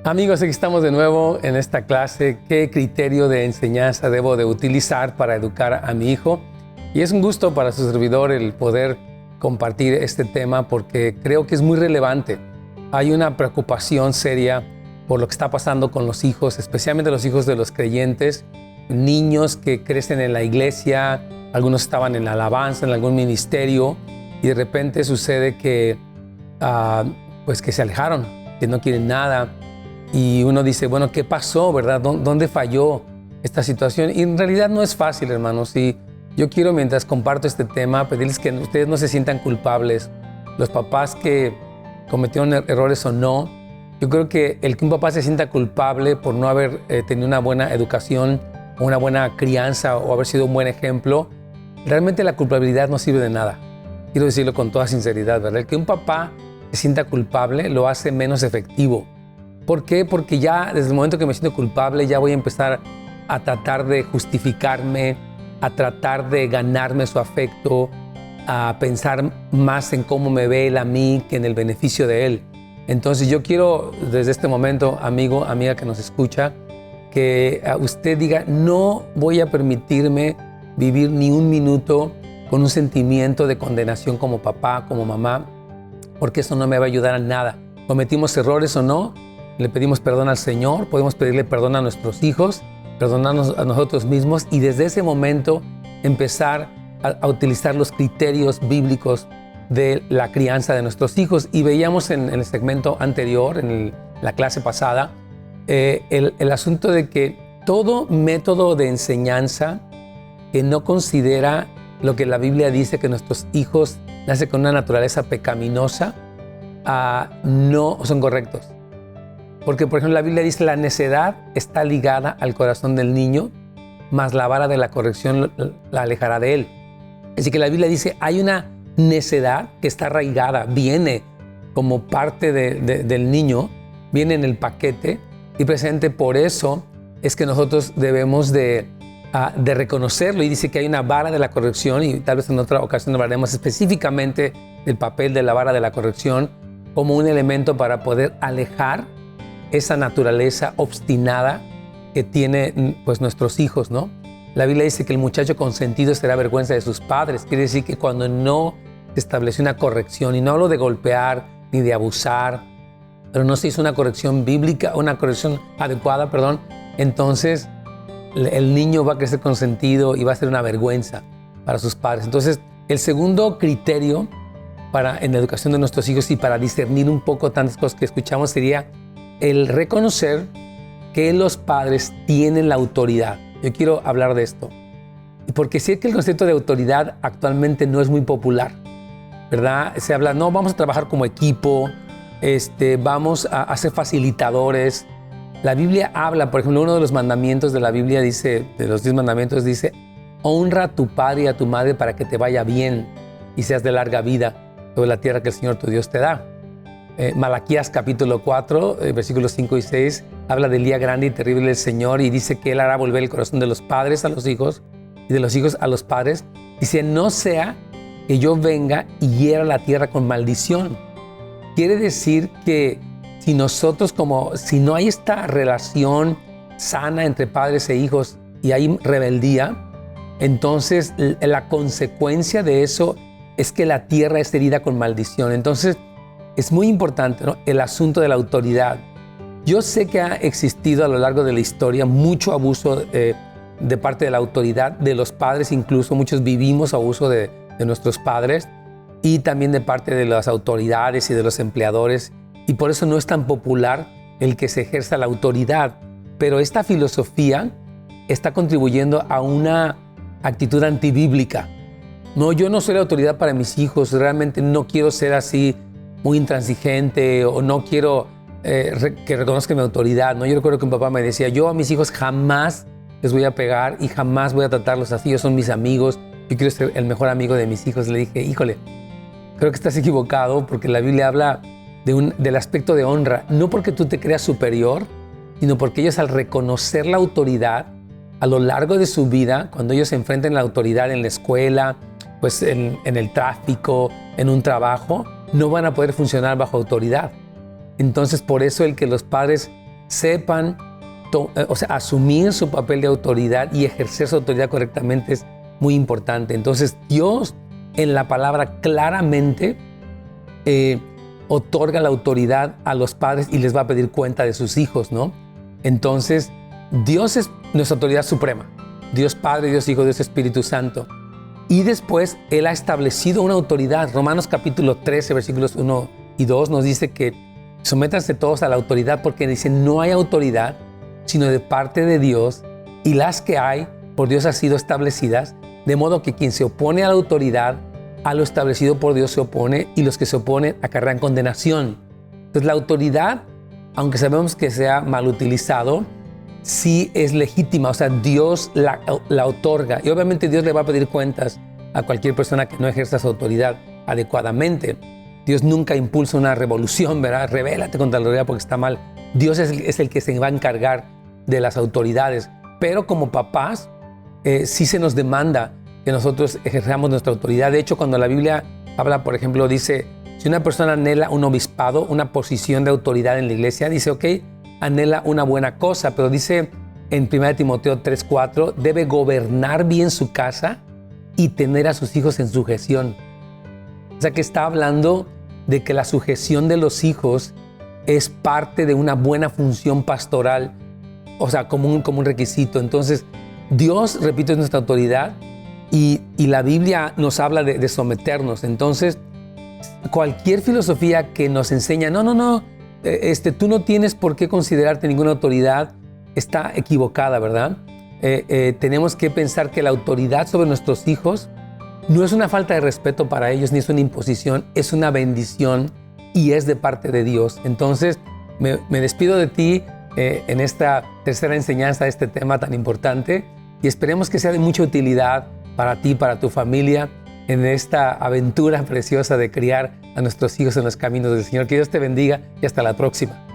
Amigos, aquí estamos de nuevo en esta clase. ¿Qué criterio de enseñanza debo de utilizar para educar a mi hijo? Y es un gusto para su servidor el poder compartir este tema porque creo que es muy relevante. Hay una preocupación seria por lo que está pasando con los hijos, especialmente los hijos de los creyentes, niños que crecen en la iglesia, algunos estaban en la alabanza, en algún ministerio, y de repente sucede que, pues que se alejaron, que no quieren nada. Y uno dice, bueno, ¿qué pasó, verdad? ¿Dónde falló esta situación? Y en realidad no es fácil, hermanos. Y yo quiero, mientras comparto este tema, pedirles que ustedes no se sientan culpables. Los papás que cometieron errores o no. Yo creo que el que un papá se sienta culpable por no haber tenido una buena educación, una buena crianza o haber sido un buen ejemplo, realmente la culpabilidad no sirve de nada. Quiero decirlo con toda sinceridad, ¿verdad? El que un papá se sienta culpable lo hace menos efectivo. ¿Por qué? Porque ya desde el momento que me siento culpable ya voy a empezar a tratar de justificarme, a tratar de ganarme su afecto, a pensar más en cómo me ve él a mí que en el beneficio de él. Entonces yo quiero desde este momento, amigo, amiga que nos escucha, que usted diga, no voy a permitirme vivir ni un minuto con un sentimiento de condenación como papá, como mamá, porque eso no me va a ayudar a nada. Cometimos errores o no, le pedimos perdón al Señor, podemos pedirle perdón a nuestros hijos, perdonarnos a nosotros mismos y desde ese momento empezar a utilizar los criterios bíblicos de la crianza de nuestros hijos. Y veíamos en el segmento anterior, en la clase pasada, el asunto de que todo método de enseñanza que no considera lo que la Biblia dice, que nuestros hijos nacen con una naturaleza pecaminosa, no son correctos. Porque, por ejemplo, la Biblia dice la necedad está ligada al corazón del niño, mas la vara de la corrección la alejará de él. Así que la Biblia dice hay una necedad que está arraigada, viene como parte del niño, viene en el paquete y presente. Por eso es que nosotros debemos de reconocerlo, y dice que hay una vara de la corrección, y tal vez en otra ocasión hablaremos específicamente del papel de la vara de la corrección como un elemento para poder alejar esa naturaleza obstinada que tienen pues nuestros hijos, ¿no? La Biblia dice que el muchacho consentido será vergüenza de sus padres. Quiere decir que cuando no se estableció una corrección, y no hablo de golpear ni de abusar, pero no se hizo una corrección bíblica, una corrección adecuada, entonces el niño va a crecer consentido y va a ser una vergüenza para sus padres. Entonces, el segundo criterio en la educación de nuestros hijos y para discernir un poco tantas cosas que escuchamos sería el reconocer que los padres tienen la autoridad. Yo quiero hablar de esto, porque sé que el concepto de autoridad actualmente no es muy popular, ¿verdad? Se habla, no, vamos a trabajar como equipo, vamos a ser facilitadores. La Biblia habla, por ejemplo, uno de los mandamientos de la Biblia dice, de los 10 mandamientos dice, honra a tu padre y a tu madre para que te vaya bien y seas de larga vida sobre la tierra que el Señor tu Dios te da. Malaquías capítulo 4, versículos 5 y 6, habla del día grande y terrible del Señor y dice que Él hará volver el corazón de los padres a los hijos y de los hijos a los padres. Dice, no sea que yo venga y hiera la tierra con maldición. Quiere decir que si no hay esta relación sana entre padres e hijos y hay rebeldía, entonces la consecuencia de eso es que la tierra es herida con maldición. Entonces, es muy importante, ¿no?, el asunto de la autoridad. Yo sé que ha existido a lo largo de la historia mucho abuso de parte de la autoridad, de los padres incluso. Muchos vivimos abuso de nuestros padres y también de parte de las autoridades y de los empleadores. Y por eso no es tan popular el que se ejerza la autoridad. Pero esta filosofía está contribuyendo a una actitud antibíblica. No, yo no soy la autoridad para mis hijos, realmente no quiero ser así muy intransigente o no quiero que reconozcan mi autoridad, ¿no? Yo recuerdo que un papá me decía, yo a mis hijos jamás les voy a pegar y jamás voy a tratarlos así, ellos son mis amigos, yo quiero ser el mejor amigo de mis hijos. Le dije, híjole, creo que estás equivocado porque la Biblia habla del aspecto de honra, no porque tú te creas superior, sino porque ellos al reconocer la autoridad a lo largo de su vida, cuando ellos se enfrentan a la autoridad en la escuela, pues en el tráfico, en un trabajo, no van a poder funcionar bajo autoridad. Entonces, por eso el que los padres sepan asumir su papel de autoridad y ejercer su autoridad correctamente es muy importante. Entonces, Dios en la palabra claramente otorga la autoridad a los padres y les va a pedir cuenta de sus hijos, ¿no? Entonces, Dios es nuestra autoridad suprema. Dios Padre, Dios Hijo, Dios Espíritu Santo. Y después Él ha establecido una autoridad. Romanos capítulo 13, versículos 1 y 2 nos dice que sométanse todos a la autoridad, porque dice, no hay autoridad sino de parte de Dios, y las que hay por Dios han sido establecidas, de modo que quien se opone a la autoridad, a lo establecido por Dios se opone, y los que se oponen acarrean condenación. Entonces la autoridad, aunque sabemos que sea mal utilizado, sí es legítima, o sea, Dios la otorga, y obviamente Dios le va a pedir cuentas a cualquier persona que no ejerza su autoridad adecuadamente. Dios nunca impulsa una revolución, ¿verdad? Rebélate contra la autoridad porque está mal. Dios es el que se va a encargar de las autoridades, pero como papás sí se nos demanda que nosotros ejerzamos nuestra autoridad. De hecho, cuando la Biblia habla, por ejemplo, dice, si una persona anhela un obispado, una posición de autoridad en la iglesia, dice, ok, anhela una buena cosa, pero dice en 1 Timoteo 3:4, debe gobernar bien su casa y tener a sus hijos en sujeción. O sea que está hablando de que la sujeción de los hijos es parte de una buena función pastoral, o sea, como un requisito. Entonces, Dios, repito, es nuestra autoridad y la Biblia nos habla de someternos. Entonces, cualquier filosofía que nos enseña, tú no tienes por qué considerarte ninguna autoridad, está equivocada, ¿verdad? Tenemos que pensar que la autoridad sobre nuestros hijos no es una falta de respeto para ellos, ni es una imposición, es una bendición y es de parte de Dios. Entonces, me despido de ti en esta tercera enseñanza de este tema tan importante y esperemos que sea de mucha utilidad para ti, para tu familia, en esta aventura preciosa de criar a nuestros hijos en los caminos del Señor. Que Dios te bendiga y hasta la próxima.